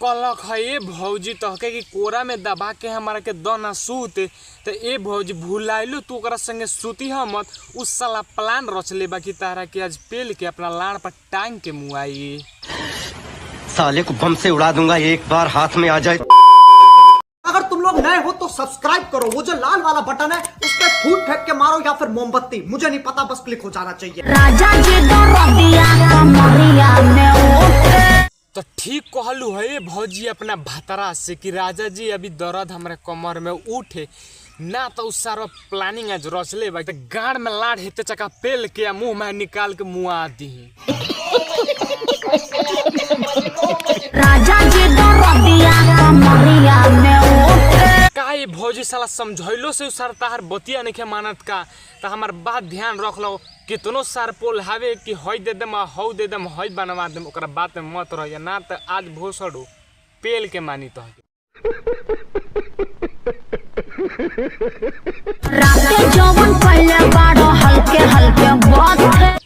कहलक है ए भौजी तहके कि कोरा में दबा के हमारा के दना सूते तो ए भौजी भूलाइलू तू ओकरा संगे सूती ह मत। उस साला प्लान रच ले बाकी तारा के आज पेल के अपना लाड़ पर टांग के मुआई। साले को बम से उड़ा दूंगा एक बार हाथ में आ जाए। अगर तुम लोग नए हो तो सब्सक्राइब करो, वो जो लाल वाला बटन है उस पर फूट फेंक के मारो या फिर मोमबत्ती, मुझे नहीं पता, बस क्लिक हो जाना चाहिए। राजा जी तो ठीक कहलू है भौजी अपना भतरा से कि राजा जी अभी दर्द हमारे कमर में उठे ना तो उस सारा प्लानिंग आज रच ले तो गाड़ में लाड़ हेते चका पेल के मुंह में निकाल के मुआ दी। राजा जी का ये भौजी साला समझैलो से सार तार बतिया नहीं मानत का तो हमार बात ध्यान रख लो। कितनो सार पोल हावे कि हई दे दम हौ दे दम हई बनवा दम ओकरा बात में मत रह ना तो आज भोसड़ो पेल के मानी तो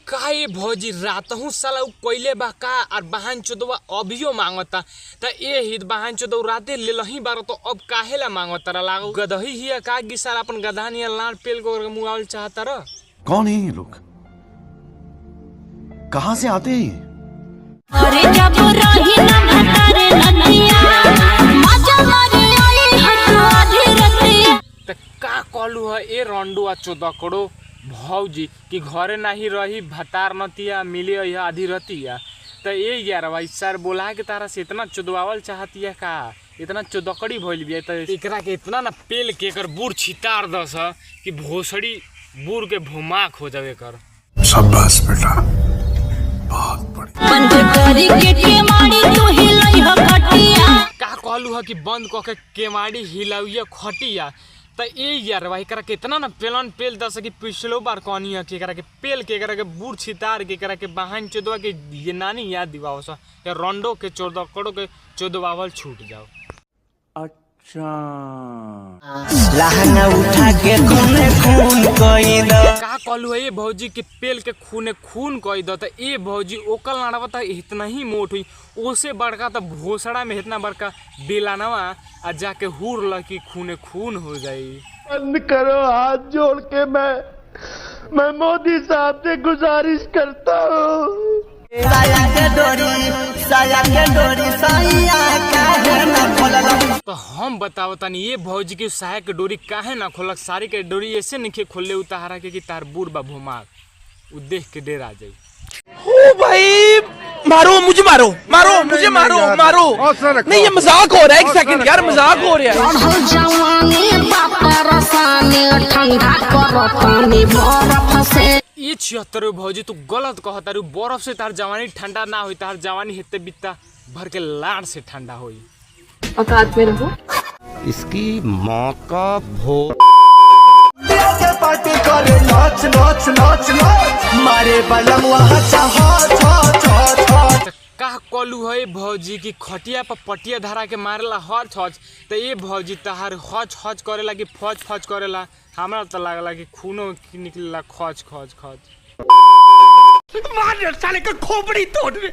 का ये भौजी रात हूँ साला कोयले बा का और बहन चोदवा अभियो मांगता तो ये हित बहन चोदव राते ले लही बार तो अब काहे ला मांगता लागो गदही हिया का गिसार अपन गधानिया लाड़ पेल को मुआवल चाहता र। कौन है ये लोग, कहाँ से आते हैं? अरे जब रही ना भतारे नदिया मजा मारे आई हटवा धीरतिया तो का कहलू है ए रंडुआ चोदकड़ो भौजी कि घरे नहीं रही भतार नतिया मिले आधी रतिया तो ये यार भाई सर बोला के तारा से इतना चुदवावल चाहतिया का इतना चुदकड़ी भइल बिया तो एकरा के इतना ना पेल के कर बूढ़ छितार दस कि भोसड़ी बूढ़ के भूमाक हो जावे कर। शाबाश बेटा, बहुत बढ़िया। बंद करी के केमाड़ी तू हिलई ह खटिया का कहलू है कि बंद क के केमाड़ी हिलाइया खटिया तो ये यार भाई करा के इतना ना पेलन पेल दस कि पिछलो बार कहनी है कि करा के पेल के करा के बूढ़ छितार के करा के बहन चोदवा के ये नानी याद दिवाओ सा या रंडो के चोदकड़ो के चोदवावल छूट जाओ। अच्छा लहंगा उठा के खूने खून कोई दो का कहलू है ये भौजी के पेल के खूने खून कही दो तो ये भौजी ओकल नाड़वा तो इतना ही मोट हुई ओसे बड़का तो भोसड़ा में इतना बड़का बेलानवा आ जाके हुर लकी खूने खून हो जाई। बंद करो, हाथ जोड़ के मैं मोदी साहब से गुजारिश करता हूँ। तो हम बताओ तनी ये भौजी के सहायक के डोरी काहे ना खोलक सारी के डोरी ऐसे नहीं खोले उतारा के कि तार बूढ़ बा भूमाक उ देख के डेर आ जाई। ओ भाई मारो मुझे, मारो मारो मुझे, मारो मारो नहीं ये मजाक हो रहा है। एक सेकंड यार, मजाक हो रहा है। ये 76 भौजी तू गलत कहता रू बर्फ से तार जवानी ठंडा ना हुई तार जवानी हेते बित्ता भर के लाड़ से ठंडा हुई। औकात में रहो। इसकी माँ का भो पार्टी करे नाच नाच नाच नाच मारे बलम वहाँ का कलू है भौजी की खटिया पर पटिया धरा के मारेला हच हच तो ये भौजी तहार हच हच करेला कि फच फच करेला हमरा तो लागला कि खूनो निकलेला खच खच खच। मार साले का खोपड़ी तोड़ साले।